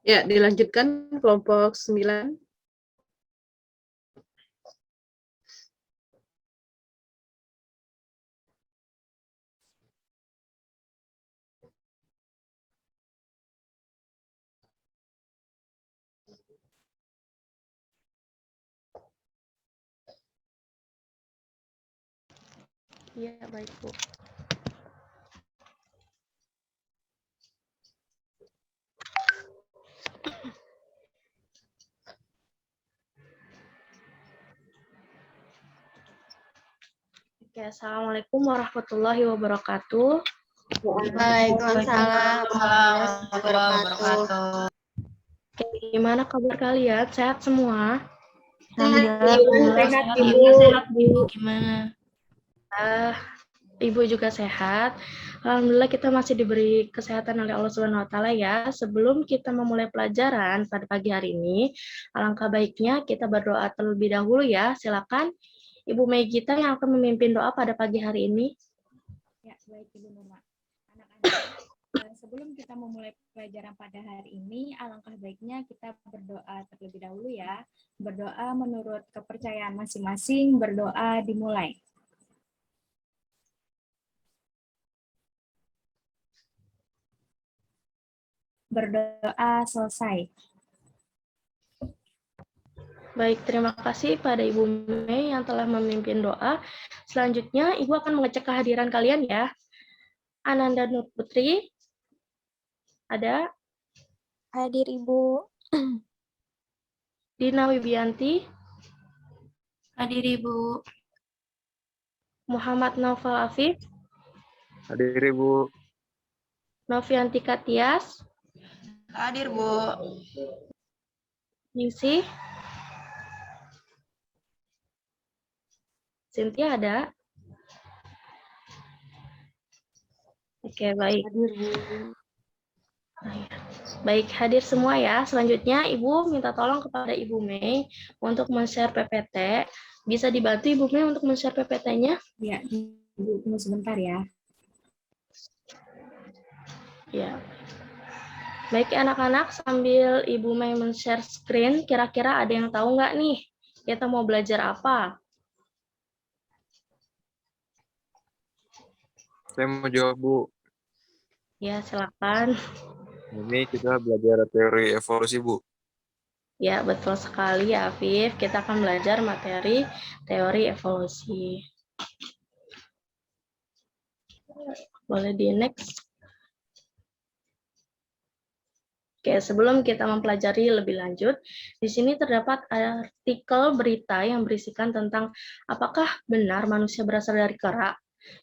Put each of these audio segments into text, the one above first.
Ya, dilanjutkan kelompok 9. Iya, baik, Bu. Oke, Assalamualaikum warahmatullahi wabarakatuh. Waalaikumsalam warahmatullahi wabarakatuh. Oke, gimana kabar kalian? Sehat semua? Alhamdulillah Sehat, Ibu. sehat, Ibu. Gimana? Ibu juga sehat. Alhamdulillah kita masih diberi kesehatan oleh Allah Subhanahu wa taala ya. Sebelum kita memulai pelajaran pada pagi hari ini, alangkah baiknya kita berdoa terlebih dahulu ya. Silakan Ibu Megita yang akan memimpin doa pada pagi hari ini. Ya, baik Ibu Nurma. Anak-anak, sebelum kita memulai pelajaran pada hari ini, alangkah baiknya kita berdoa terlebih dahulu ya. Berdoa menurut kepercayaan masing-masing, berdoa dimulai. Berdoa selesai. Baik, terima kasih pada Ibu Mei yang telah memimpin doa. Selanjutnya, Ibu akan mengecek kehadiran kalian ya. Ananda Nur Putri, ada? Hadir Ibu. Dina Wibianti, Hadir Ibu. Muhammad Naufal Afif, Hadir Ibu. Novianti Katias, Hadir Bu. Ningsih, Cynthia ada? Oke, baik. Hadir Bu. Baik, hadir semua ya. Selanjutnya, Ibu minta tolong kepada Ibu Mei untuk men-share PPT. Bisa dibantu Ibu Mei untuk men-share PPT-nya? Ya, Ibu tunggu sebentar ya. Ya. Baik anak-anak, sambil Ibu Mei men-share screen, kira-kira ada yang tahu nggak nih kita mau belajar apa? Saya mau jawab, Bu. Ya, silakan. Ini kita belajar teori evolusi, Bu. Ya, betul sekali ya, Afif. Kita akan belajar materi teori evolusi. Boleh di next. Oke, sebelum kita mempelajari lebih lanjut, di sini terdapat artikel berita yang berisikan tentang apakah benar manusia berasal dari kera.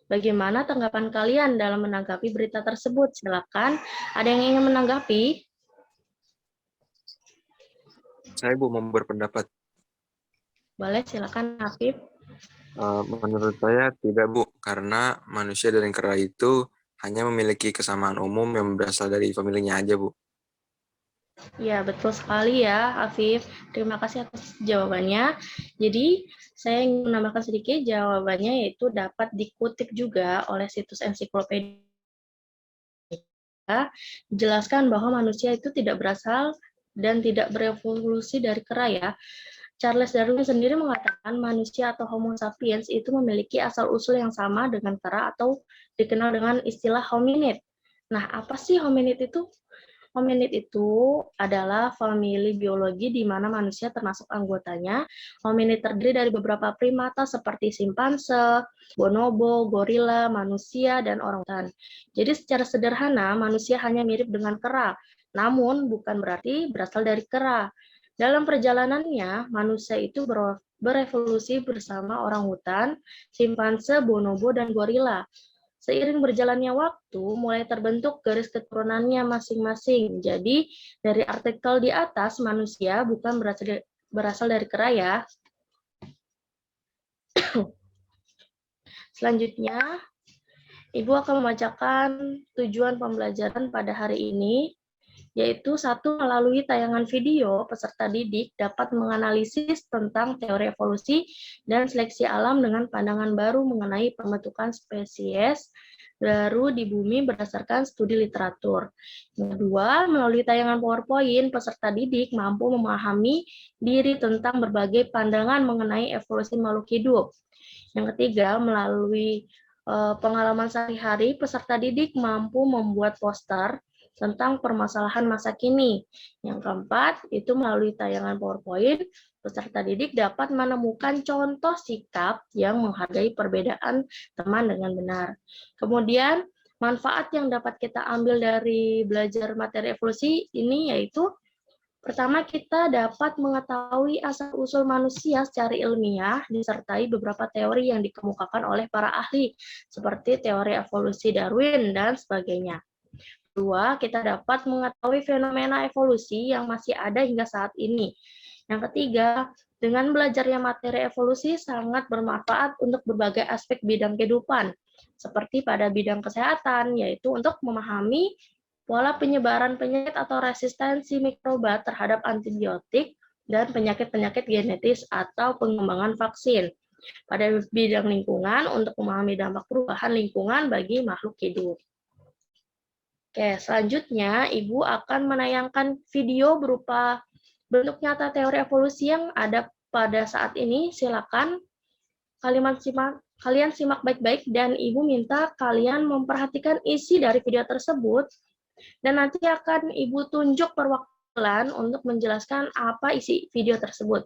Bagaimana tanggapan kalian dalam menanggapi berita tersebut? Silakan. Ada yang ingin menanggapi? Saya, Bu, mau berpendapat. Boleh, silakan, Afif. Menurut saya tidak, Bu, karena manusia dan kera itu hanya memiliki kesamaan umum yang berasal dari familinya aja, Bu. Ya, betul sekali ya, Afif. Terima kasih atas jawabannya. Jadi, saya ingin menambahkan sedikit jawabannya, yaitu dapat dikutip juga oleh situs ensiklopedia. Jelaskan bahwa manusia itu tidak berasal dan tidak berevolusi dari kera ya. Charles Darwin sendiri mengatakan manusia atau Homo sapiens itu memiliki asal-usul yang sama dengan kera atau dikenal dengan istilah hominid. Nah, apa sih hominid itu? Hominid itu adalah famili biologi di mana manusia termasuk anggotanya. Hominid terdiri dari beberapa primata seperti simpanse, bonobo, gorila, manusia, dan orangutan. Jadi secara sederhana, manusia hanya mirip dengan kera, namun bukan berarti berasal dari kera. Dalam perjalanannya, manusia itu berevolusi bersama orangutan, simpanse, bonobo, dan gorila. Seiring berjalannya waktu, mulai terbentuk garis keturunannya masing-masing. Jadi, dari artikel di atas, manusia bukan berasal dari kera ya. Selanjutnya, Ibu akan membacakan tujuan pembelajaran pada hari ini, yaitu satu, melalui tayangan video, peserta didik dapat menganalisis tentang teori evolusi dan seleksi alam dengan pandangan baru mengenai pembentukan spesies baru di bumi berdasarkan studi literatur. Yang kedua, melalui tayangan PowerPoint, peserta didik mampu memahami diri tentang berbagai pandangan mengenai evolusi makhluk hidup. Yang ketiga, melalui pengalaman sehari-hari, peserta didik mampu membuat poster tentang permasalahan masa kini. Yang keempat, itu melalui tayangan PowerPoint, peserta didik dapat menemukan contoh sikap yang menghargai perbedaan teman dengan benar. Kemudian, manfaat yang dapat kita ambil dari belajar materi evolusi ini yaitu pertama, kita dapat mengetahui asal-usul manusia secara ilmiah disertai beberapa teori yang dikemukakan oleh para ahli, seperti teori evolusi Darwin dan sebagainya. Kedua, kita dapat mengetahui fenomena evolusi yang masih ada hingga saat ini. Yang ketiga, dengan belajarnya materi evolusi sangat bermanfaat untuk berbagai aspek bidang kehidupan, seperti pada bidang kesehatan, yaitu untuk memahami pola penyebaran penyakit atau resistensi mikroba terhadap antibiotik dan penyakit-penyakit genetis atau pengembangan vaksin. Pada bidang lingkungan, untuk memahami dampak perubahan lingkungan bagi makhluk hidup. Oke, selanjutnya Ibu akan menayangkan video berupa bentuk nyata teori evolusi yang ada pada saat ini. Silakan kalian simak baik-baik dan Ibu minta kalian memperhatikan isi dari video tersebut dan nanti akan Ibu tunjuk perwakilan untuk menjelaskan apa isi video tersebut.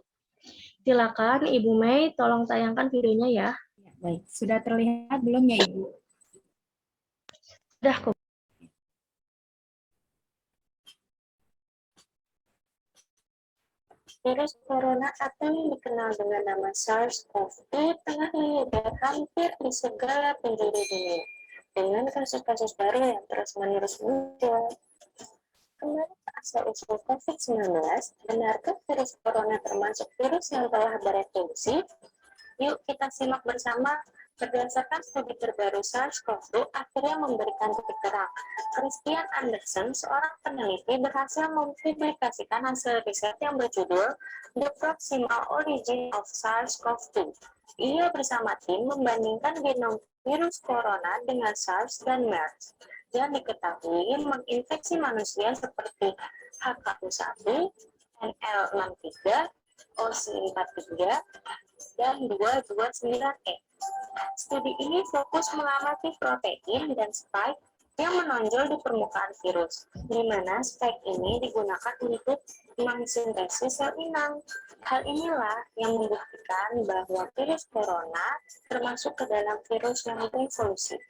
Silakan Ibu Mei, tolong tayangkan videonya ya. Baik, sudah terlihat belum ya Ibu? Sudah kok. Virus corona atau yang dikenal dengan nama SARS-CoV-2 tengah menyebar hampir di segala penjuru dunia dengan kasus-kasus baru yang terus-menerus muncul. Kembali ke asal-usul COVID-19, benarkah virus corona termasuk virus yang telah berevolusi? Yuk kita simak bersama. Berdasarkan studi terbaru SARS-CoV-2 akhirnya memberikan titik terang. Christian Andersen, seorang peneliti, berhasil mempublikasikan hasil riset yang berjudul The Proximal Origin of SARS-CoV-2. Ia bersama tim membandingkan genom virus corona dengan SARS dan MERS yang diketahui menginfeksi manusia seperti HKU1, NL63, OC43, dan 229E. Studi ini fokus mengamati protein dan spike yang menonjol di permukaan virus, di mana spike ini digunakan untuk mengsintesis sel inang. Hal inilah yang membuktikan bahwa virus corona termasuk ke dalam virus yang berevolusi.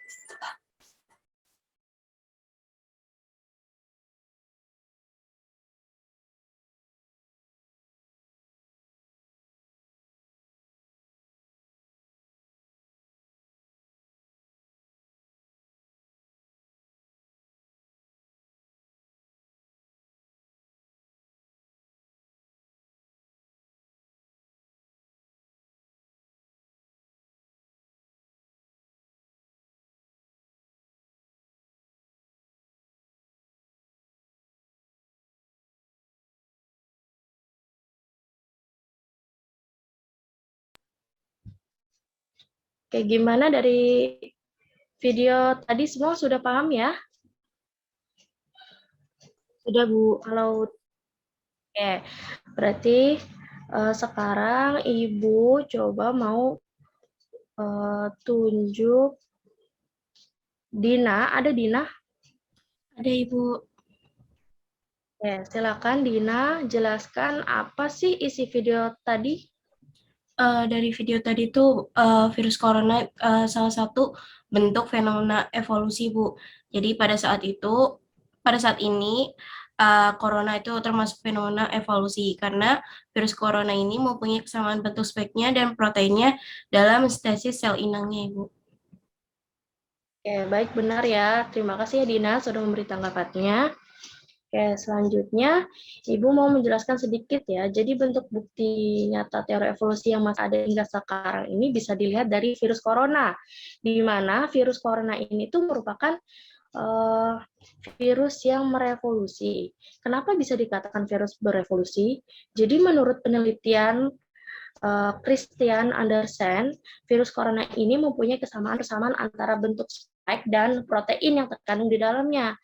Oke, gimana dari video tadi semua sudah paham ya? Sudah Bu, kalau oke, berarti sekarang Ibu coba mau tunjuk Dina, ada Dina? Ada Ibu. Oke, silakan Dina jelaskan apa sih isi video tadi? Dari video tadi tuh virus corona salah satu bentuk fenomena evolusi, Bu. Jadi pada saat ini corona itu termasuk fenomena evolusi karena virus corona ini mempunyai kesamaan bentuk speknya dan proteinnya dalam sintesis sel inangnya, Ibu. Oke, baik, benar ya. Terima kasih ya Dina sudah memberi tanggapannya. Oke, selanjutnya Ibu mau menjelaskan sedikit ya. Jadi bentuk bukti nyata teori evolusi yang masih ada hingga sekarang ini bisa dilihat dari virus corona, di mana virus corona ini tuh merupakan virus yang merevolusi. Kenapa bisa dikatakan virus berevolusi? Jadi menurut penelitian Christian Andersen, virus corona ini mempunyai kesamaan antara bentuk spike dan protein yang terkandung di dalamnya.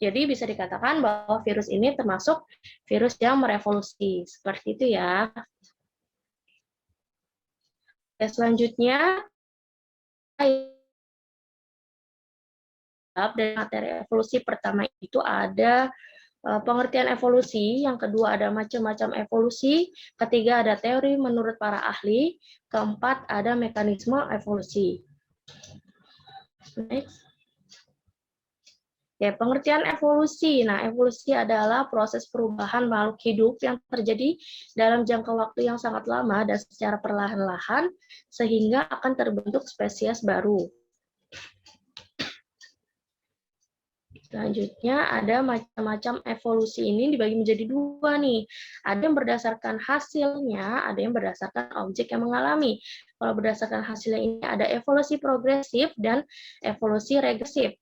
Jadi bisa dikatakan bahwa virus ini termasuk virus yang merevolusi. Seperti itu ya. Oke, selanjutnya, dari materi evolusi pertama itu ada pengertian evolusi, yang kedua ada macam-macam evolusi, ketiga ada teori menurut para ahli, keempat ada mekanisme evolusi. Next. Ya, pengertian evolusi. Nah, evolusi adalah proses perubahan makhluk hidup yang terjadi dalam jangka waktu yang sangat lama dan secara perlahan-lahan sehingga akan terbentuk spesies baru. Selanjutnya ada macam-macam evolusi ini dibagi menjadi dua nih. Ada yang berdasarkan hasilnya, ada yang berdasarkan objek yang mengalami. Kalau berdasarkan hasilnya ini ada evolusi progresif dan evolusi regresif.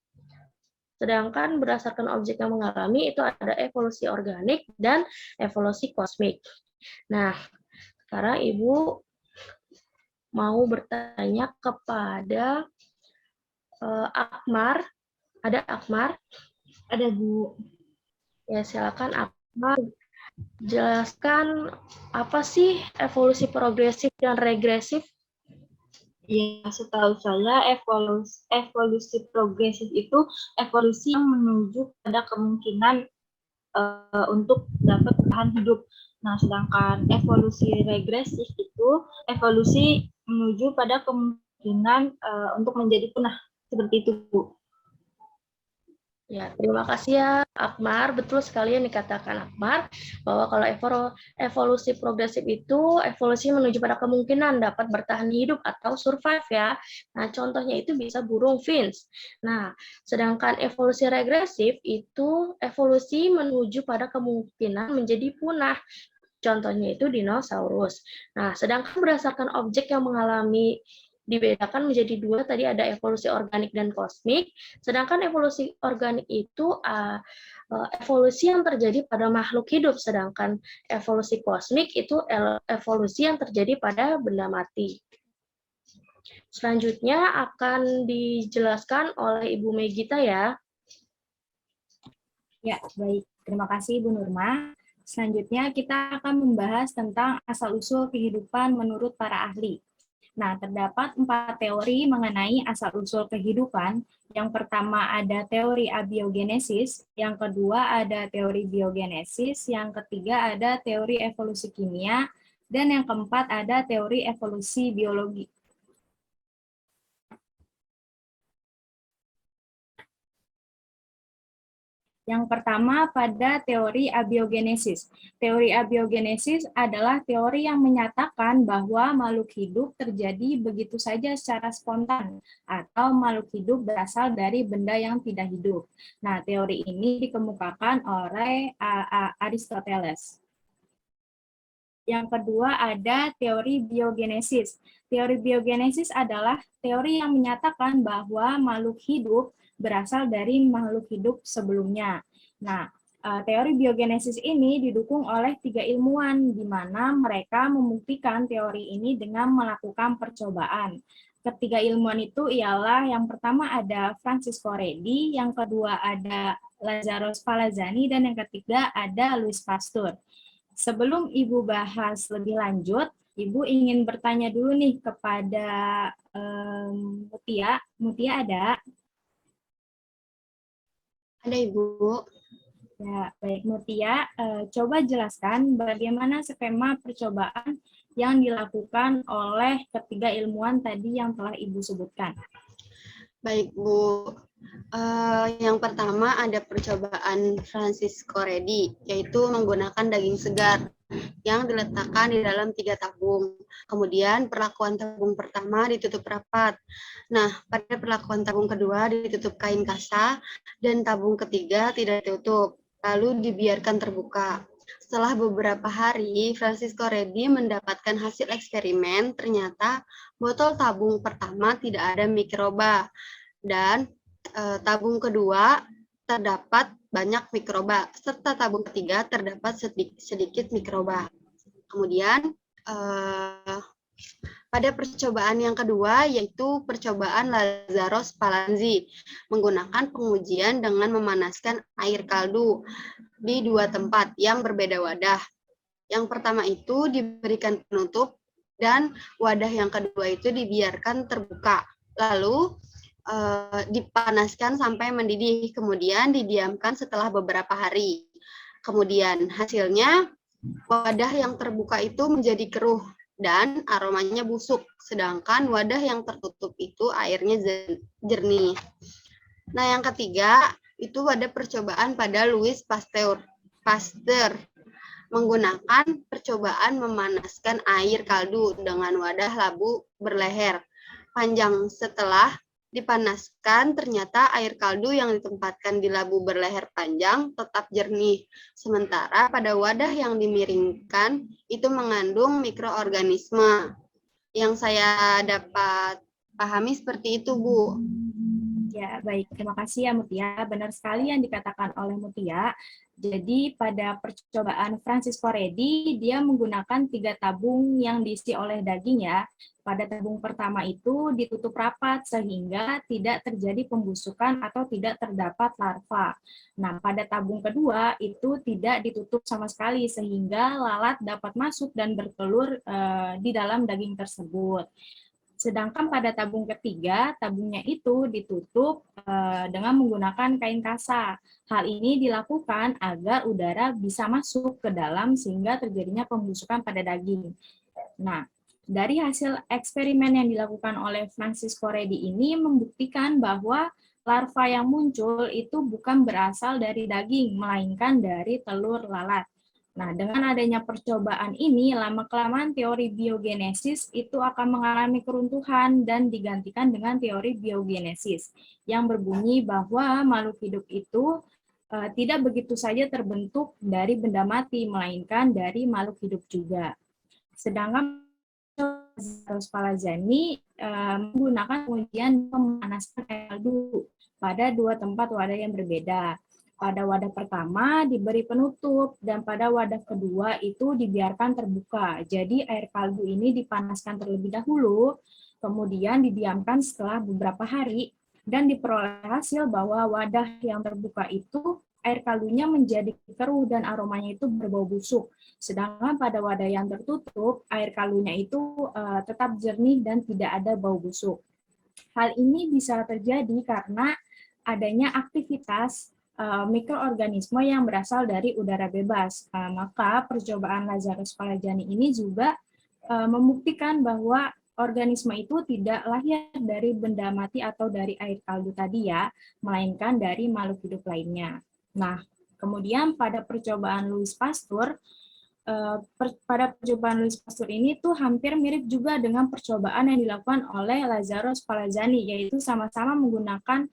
Sedangkan berdasarkan objek yang mengalami itu ada evolusi organik dan evolusi kosmik. Nah, sekarang Ibu mau bertanya kepada Akmar. Ada Akmar? Ada, Bu. Ya, silakan Akmar. Jelaskan apa sih evolusi progresif dan regresif? Ya, setahu saya evolusi progresif itu evolusi yang menuju pada kemungkinan untuk dapat bertahan hidup. Nah, sedangkan evolusi regresif itu evolusi menuju pada kemungkinan untuk menjadi punah. Seperti itu, Bu. Ya, terima kasih ya Akmar. Betul sekali yang dikatakan Akmar, bahwa kalau evolusi progresif itu evolusi menuju pada kemungkinan dapat bertahan hidup atau survive ya. Nah, contohnya itu bisa burung finch. Nah, sedangkan evolusi regresif itu evolusi menuju pada kemungkinan menjadi punah. Contohnya itu dinosaurus. Nah, sedangkan berdasarkan objek yang mengalami dibedakan menjadi dua, tadi ada evolusi organik dan kosmik, sedangkan evolusi organik itu evolusi yang terjadi pada makhluk hidup, sedangkan evolusi kosmik itu evolusi yang terjadi pada benda mati. Selanjutnya akan dijelaskan oleh Ibu Megita ya. Ya, baik. Terima kasih Bu Nurma. Selanjutnya kita akan membahas tentang asal-usul kehidupan menurut para ahli. Nah, terdapat 4 teori mengenai asal-usul kehidupan. Yang pertama ada teori abiogenesis, yang kedua ada teori biogenesis, yang ketiga ada teori evolusi kimia, dan yang keempat ada teori evolusi biologi. Yang pertama pada teori abiogenesis. Teori abiogenesis adalah teori yang menyatakan bahwa makhluk hidup terjadi begitu saja secara spontan atau makhluk hidup berasal dari benda yang tidak hidup. Nah, teori ini dikemukakan oleh Aristoteles. Yang kedua ada teori biogenesis. Teori biogenesis adalah teori yang menyatakan bahwa makhluk hidup berasal dari makhluk hidup sebelumnya. Nah, teori biogenesis ini didukung oleh 3 ilmuwan, di mana mereka membuktikan teori ini dengan melakukan percobaan. Ketiga ilmuwan itu ialah yang pertama ada Francisco Redi, yang kedua ada Lazaro Spallanzani, dan yang ketiga ada Louis Pasteur. Sebelum Ibu bahas lebih lanjut, Ibu ingin bertanya dulu nih kepada Mutia. Mutia ada? Ada, Ibu. Ya, baik Mutia, coba jelaskan bagaimana skema percobaan yang dilakukan oleh ketiga ilmuwan tadi yang telah Ibu sebutkan. Baik, Bu. Yang pertama ada percobaan Francisco Redi, yaitu menggunakan daging segar yang diletakkan di dalam 3 tabung. Kemudian perlakuan tabung pertama ditutup rapat. Nah, pada perlakuan tabung kedua ditutup kain kasa dan tabung ketiga tidak ditutup, lalu dibiarkan terbuka. Setelah beberapa hari, Francisco Redi mendapatkan hasil eksperimen. Ternyata botol tabung pertama tidak ada mikroba dan tabung kedua terdapat banyak mikroba, serta tabung ketiga terdapat sedikit mikroba. Kemudian Pada percobaan yang kedua, yaitu percobaan Lazarus Spallanzani, menggunakan pengujian dengan memanaskan air kaldu di 2 tempat yang berbeda wadah. Yang pertama itu diberikan penutup, dan wadah yang kedua itu dibiarkan terbuka. Lalu dipanaskan sampai mendidih, kemudian didiamkan setelah beberapa hari. Kemudian hasilnya, wadah yang terbuka itu menjadi keruh dan aromanya busuk, sedangkan wadah yang tertutup itu airnya jernih. Nah, yang ketiga itu ada percobaan pada Louis Pasteur menggunakan percobaan memanaskan air kaldu dengan wadah labu berleher panjang. Setelah dipanaskan, ternyata air kaldu yang ditempatkan di labu berleher panjang tetap jernih, sementara pada wadah yang dimiringkan itu mengandung mikroorganisme. Yang saya dapat pahami seperti itu, Bu. Ya, baik. Terima kasih ya, Mutia. Benar sekali yang dikatakan oleh Mutia. Jadi, pada percobaan Francisco Redi, dia menggunakan 3 tabung yang diisi oleh daging ya. Pada tabung pertama itu ditutup rapat sehingga tidak terjadi pembusukan atau tidak terdapat larva. Nah, pada tabung kedua itu tidak ditutup sama sekali sehingga lalat dapat masuk dan bertelur di dalam daging tersebut. Sedangkan pada tabung ketiga, tabungnya itu ditutup dengan menggunakan kain kasa. Hal ini dilakukan agar udara bisa masuk ke dalam sehingga terjadinya pembusukan pada daging. Nah, dari hasil eksperimen yang dilakukan oleh Francisco Redi ini membuktikan bahwa larva yang muncul itu bukan berasal dari daging, melainkan dari telur lalat. Nah, dengan adanya percobaan ini, lama-kelamaan teori biogenesis itu akan mengalami keruntuhan dan digantikan dengan teori biogenesis yang berbunyi bahwa makhluk hidup itu tidak begitu saja terbentuk dari benda mati, melainkan dari makhluk hidup juga. Sedangkan Lazarus Spallanzani menggunakan pengujian memanaskan air kaldu pada 2 tempat wadah yang berbeda. Pada wadah pertama diberi penutup dan pada wadah kedua itu dibiarkan terbuka. Jadi air kaldu ini dipanaskan terlebih dahulu, kemudian didiamkan setelah beberapa hari dan diperoleh hasil bahwa wadah yang terbuka itu air kaldunya menjadi keruh dan aromanya itu berbau busuk. Sedangkan pada wadah yang tertutup, air kaldunya itu tetap jernih dan tidak ada bau busuk. Hal ini bisa terjadi karena adanya aktivitas mikroorganisme yang berasal dari udara bebas. Maka percobaan Lazarus Spallanzani ini juga membuktikan bahwa organisme itu tidak lahir dari benda mati atau dari air kaldu tadi ya, melainkan dari makhluk hidup lainnya. Nah, kemudian pada percobaan Louis Pasteur, ini tuh hampir mirip juga dengan percobaan yang dilakukan oleh Lazarus Spallanzani, yaitu sama-sama menggunakan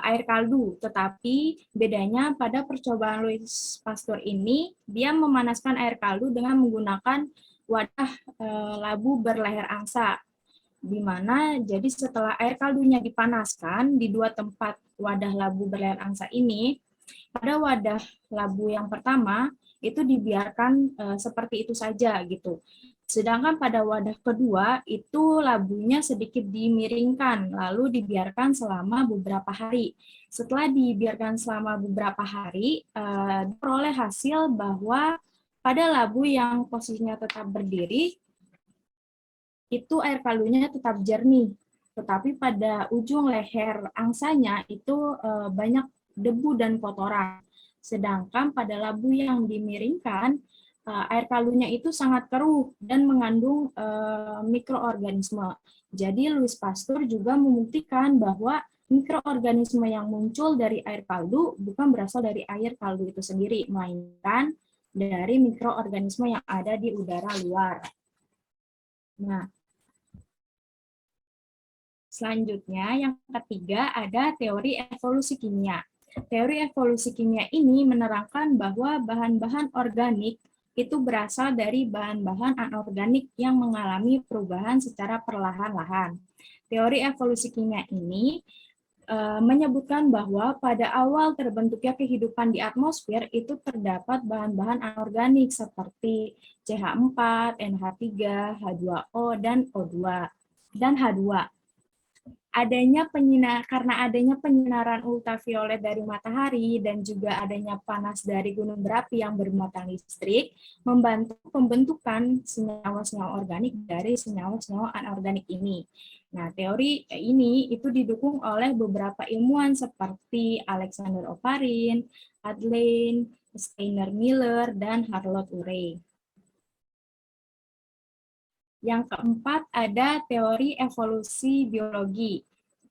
air kaldu, tetapi bedanya pada percobaan Louis Pasteur ini, dia memanaskan air kaldu dengan menggunakan wadah labu berleher angsa, di mana jadi setelah air kaldunya dipanaskan di 2 tempat wadah labu berleher angsa ini, pada wadah labu yang pertama itu dibiarkan seperti itu saja gitu. Sedangkan pada wadah kedua itu labunya sedikit dimiringkan lalu dibiarkan selama beberapa hari. Setelah dibiarkan selama beberapa hari, diperoleh hasil bahwa pada labu yang posisinya tetap berdiri itu air kaldunya tetap jernih. Tetapi pada ujung leher angsanya itu banyak debu dan kotoran. Sedangkan pada labu yang dimiringkan, air kaldunya itu sangat keruh dan mengandung mikroorganisme. Jadi Louis Pasteur juga membuktikan bahwa mikroorganisme yang muncul dari air kaldu bukan berasal dari air kaldu itu sendiri, melainkan dari mikroorganisme yang ada di udara luar. Nah, selanjutnya yang ketiga ada teori evolusi kimia. Teori evolusi kimia ini menerangkan bahwa bahan-bahan organik itu berasal dari bahan-bahan anorganik yang mengalami perubahan secara perlahan-lahan. Teori evolusi kimia ini menyebutkan bahwa pada awal terbentuknya kehidupan di atmosfer itu terdapat bahan-bahan anorganik seperti CH4, NH3, H2O, dan O2 dan H2. Karena adanya penyinaran ultraviolet dari matahari dan juga adanya panas dari gunung berapi yang bermuatan listrik membantu pembentukan senyawa-senyawa organik dari senyawa-senyawa anorganik ini. Nah, teori ini itu didukung oleh beberapa ilmuwan seperti Alexander Oparin, Adlein, Steiner Miller, dan Charlotte Urey. Yang keempat ada teori evolusi biologi.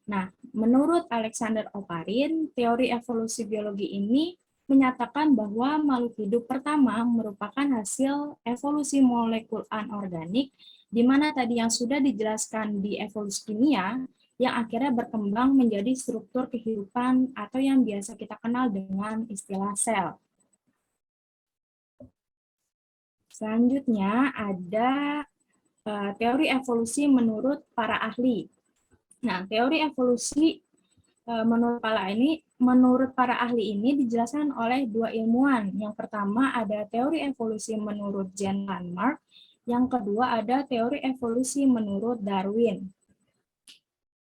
Nah, menurut Alexander Oparin, teori evolusi biologi ini menyatakan bahwa makhluk hidup pertama merupakan hasil evolusi molekul anorganik, di mana tadi yang sudah dijelaskan di evolusi kimia, yang akhirnya berkembang menjadi struktur kehidupan atau yang biasa kita kenal dengan istilah sel. Selanjutnya ada teori evolusi menurut para ahli. Nah, teori evolusi menurut para ahli ini dijelaskan oleh dua ilmuwan. Yang pertama ada teori evolusi menurut Jean Landmark, yang kedua ada teori evolusi menurut Darwin.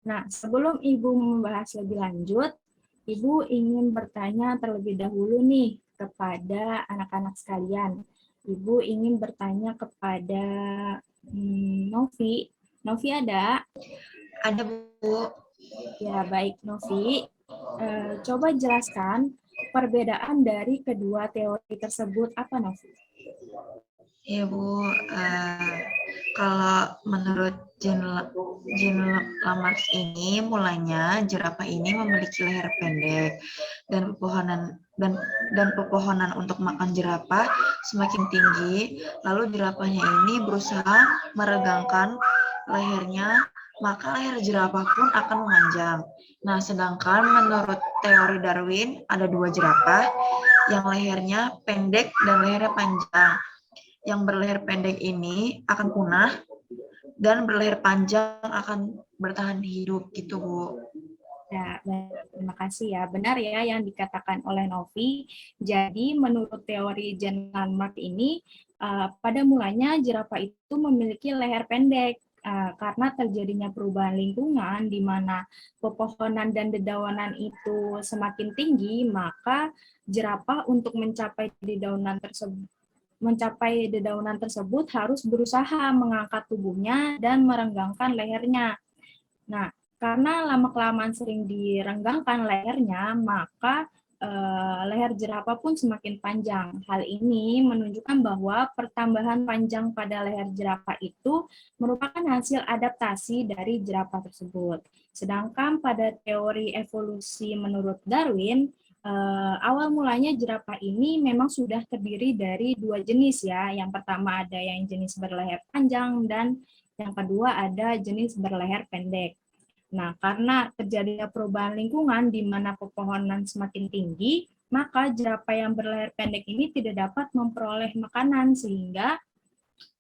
Nah, sebelum Ibu membahas lebih lanjut, Ibu ingin bertanya terlebih dahulu nih kepada anak-anak sekalian. Ibu ingin bertanya kepada Novi. Novi ada? Ada, Bu. Ya, baik Novi. Coba jelaskan perbedaan dari kedua teori tersebut apa, Novi? Ya, Bu. Kalau menurut Jean Lamarck ini, mulanya jerapah ini memiliki leher pendek dan pepohonan untuk makan jerapah semakin tinggi. Lalu jerapahnya ini berusaha meregangkan lehernya, maka leher jerapah pun akan memanjang. Nah, sedangkan menurut teori Darwin ada dua jerapah yang lehernya pendek dan lehernya panjang. Yang berleher pendek ini akan punah dan berleher panjang akan bertahan hidup gitu, Bu. Ya, terima kasih ya. Benar ya yang dikatakan oleh Novi. Jadi menurut teori Jean Landmark ini, pada mulanya jerapah itu memiliki leher pendek karena terjadinya perubahan lingkungan di mana pepohonan dan dedaunan itu semakin tinggi, maka jerapah untuk mencapai dedaunan tersebut harus berusaha mengangkat tubuhnya dan merenggangkan lehernya. Nah, karena lama-kelamaan sering direnggangkan lehernya, maka leher jerapah pun semakin panjang. Hal ini menunjukkan bahwa pertambahan panjang pada leher jerapah itu merupakan hasil adaptasi dari jerapah tersebut. Sedangkan pada teori evolusi menurut Darwin, awal mulanya jerapah ini memang sudah terdiri dari dua jenis ya. Yang pertama ada yang jenis berleher panjang dan yang kedua ada jenis berleher pendek. Nah, karena terjadinya perubahan lingkungan di mana pepohonan semakin tinggi, maka jerapah yang berleher pendek ini tidak dapat memperoleh makanan sehingga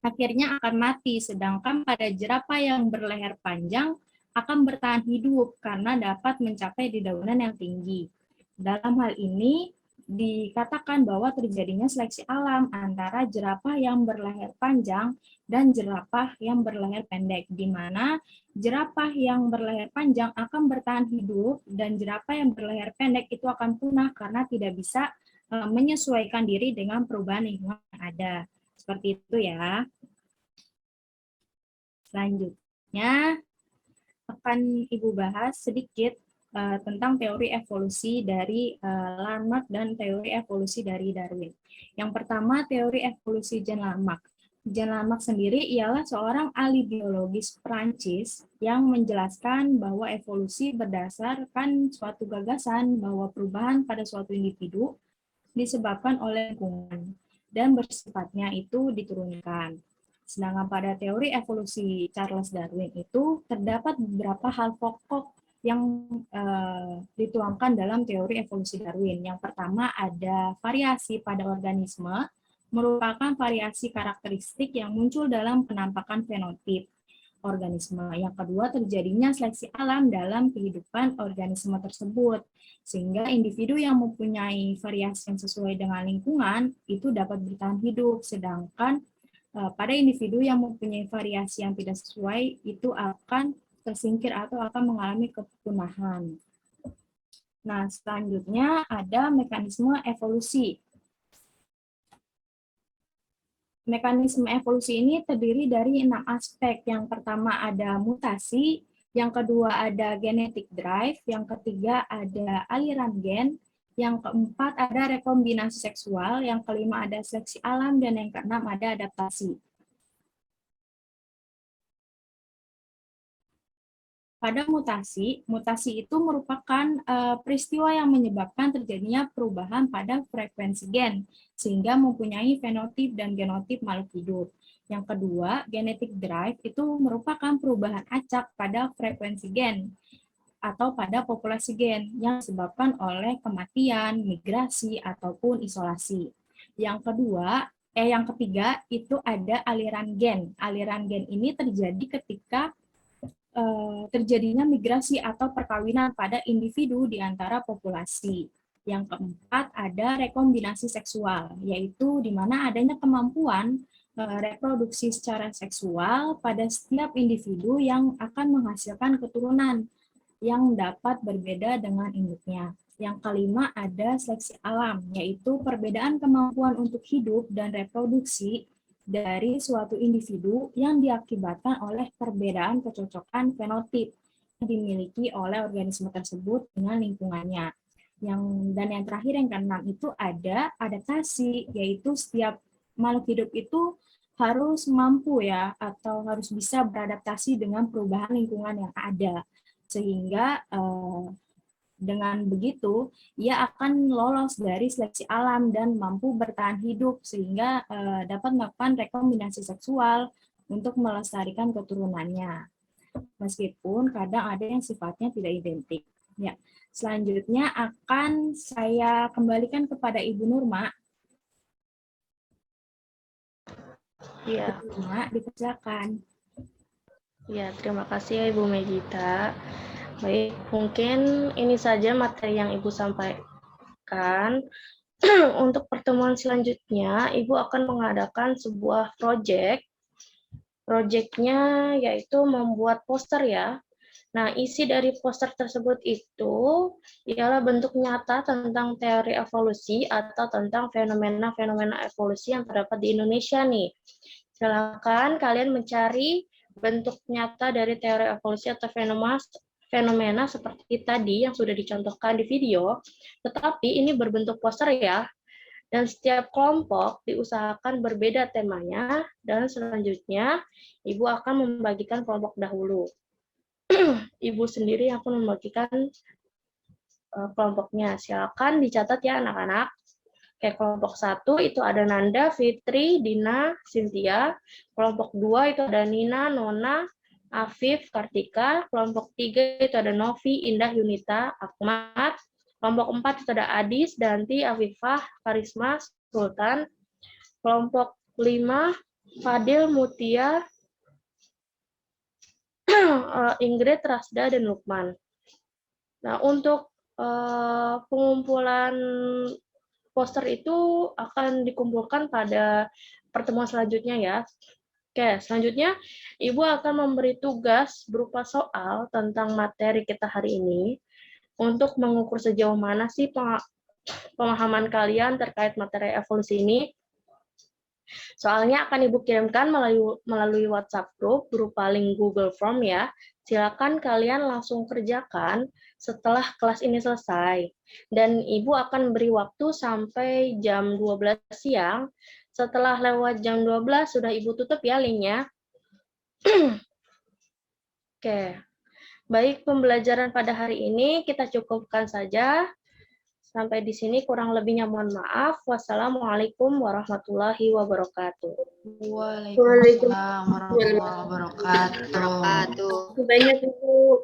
akhirnya akan mati. Sedangkan pada jerapah yang berleher panjang akan bertahan hidup karena dapat mencapai dedaunan yang tinggi. Dalam hal ini dikatakan bahwa terjadinya seleksi alam antara jerapah yang berleher panjang dan jerapah yang berleher pendek, di mana jerapah yang berleher panjang akan bertahan hidup dan jerapah yang berleher pendek itu akan punah karena tidak bisa menyesuaikan diri dengan perubahan lingkungan yang ada. Seperti itu ya. Selanjutnya akan Ibu bahas sedikit tentang teori evolusi dari Lamarck dan teori evolusi dari Darwin. Yang pertama, teori evolusi Jean Lamarck. Jean Lamarck sendiri ialah seorang ahli biologis Prancis yang menjelaskan bahwa evolusi berdasarkan suatu gagasan bahwa perubahan pada suatu individu disebabkan oleh lingkungan dan bersifatnya itu diturunkan. Sedangkan pada teori evolusi Charles Darwin itu terdapat beberapa hal pokok yang dituangkan dalam teori evolusi Darwin. Yang pertama ada variasi pada organisme, merupakan variasi karakteristik yang muncul dalam penampakan fenotip. organisme. Yang kedua, terjadinya seleksi alam dalam kehidupan organisme tersebut, sehingga individu yang mempunyai variasi yang sesuai dengan lingkungan itu dapat bertahan hidup, sedangkan pada individu yang mempunyai variasi yang tidak sesuai itu akan tersingkir atau akan mengalami kepunahan. Nah, selanjutnya ada mekanisme evolusi. Mekanisme evolusi ini terdiri dari 6 aspek. Yang pertama ada mutasi, yang kedua ada genetic drive, yang ketiga ada aliran gen, yang keempat ada rekombinasi seksual, yang kelima ada seleksi alam, dan yang keenam ada adaptasi. Pada mutasi itu merupakan peristiwa yang menyebabkan terjadinya perubahan pada frekuensi gen, sehingga mempunyai fenotip dan genotip makhluk hidup. Yang kedua, genetic drive itu merupakan perubahan acak pada frekuensi gen atau pada populasi gen yang disebabkan oleh kematian, migrasi, ataupun isolasi. Yang ketiga itu ada aliran gen. Aliran gen ini terjadi ketika terjadinya migrasi atau perkawinan pada individu di antara populasi. Yang keempat ada rekombinasi seksual, yaitu di mana adanya kemampuan reproduksi secara seksual pada setiap individu yang akan menghasilkan keturunan yang dapat berbeda dengan induknya. Yang kelima ada seleksi alam, yaitu perbedaan kemampuan untuk hidup dan reproduksi dari suatu individu yang diakibatkan oleh perbedaan kecocokan fenotip yang dimiliki oleh organisme tersebut dengan lingkungannya. Dan yang terakhir, yang keenam itu ada adaptasi, yaitu setiap makhluk hidup itu harus mampu atau harus bisa beradaptasi dengan perubahan lingkungan yang ada, sehingga dengan begitu, ia akan lolos dari seleksi alam dan mampu bertahan hidup sehingga dapat melakukan rekombinasi seksual untuk melestarikan keturunannya. Meskipun kadang ada yang sifatnya tidak identik. Ya, selanjutnya akan saya kembalikan kepada Ibu Nurma. Ya. Nurma, dipersilakan. Ya, terima kasih ya Ibu Megita. Baik, mungkin ini saja materi yang Ibu sampaikan. Untuk pertemuan selanjutnya, Ibu akan mengadakan sebuah proyek. Proyeknya yaitu membuat poster ya. Nah, isi dari poster tersebut itu ialah bentuk nyata tentang teori evolusi atau tentang fenomena-fenomena evolusi yang terdapat di Indonesia nih. Silakan kalian mencari bentuk nyata dari teori evolusi atau fenomena seperti tadi yang sudah dicontohkan di video, tetapi ini berbentuk poster ya, dan setiap kelompok diusahakan berbeda temanya, dan selanjutnya Ibu akan membagikan kelompok dahulu. Ibu sendiri yang akan membagikan kelompoknya. Silakan dicatat ya anak-anak. Oke, kelompok 1 itu ada Nanda, Fitri, Dina, Cynthia. Kelompok 2 itu ada Nina, Nona, Afif, Kartika. Kelompok 3 itu ada Novi, Indah, Yunita, Ahmad. Kelompok 4 itu ada Adis, Danti, Afifah, Karisma, Sultan. Kelompok 5, Fadil, Mutia, Ingrid, Rasda, dan Lukman. Nah, untuk pengumpulan poster itu akan dikumpulkan pada pertemuan selanjutnya ya. Oke, selanjutnya Ibu akan memberi tugas berupa soal tentang materi kita hari ini untuk mengukur sejauh mana sih pemahaman kalian terkait materi evolusi ini. Soalnya akan Ibu kirimkan melalui WhatsApp group berupa link Google Form ya. Silakan kalian langsung kerjakan setelah kelas ini selesai. Dan Ibu akan beri waktu sampai jam 12 siang. Setelah lewat jam 12 sudah Ibu tutup ya linknya. Oke. Baik, pembelajaran pada hari ini kita cukupkan saja. Sampai di sini kurang lebihnya mohon maaf. Wassalamualaikum warahmatullahi wabarakatuh. Waalaikumsalam warahmatullahi wabarakatuh. Wabarakatuh. Banyak Ibu.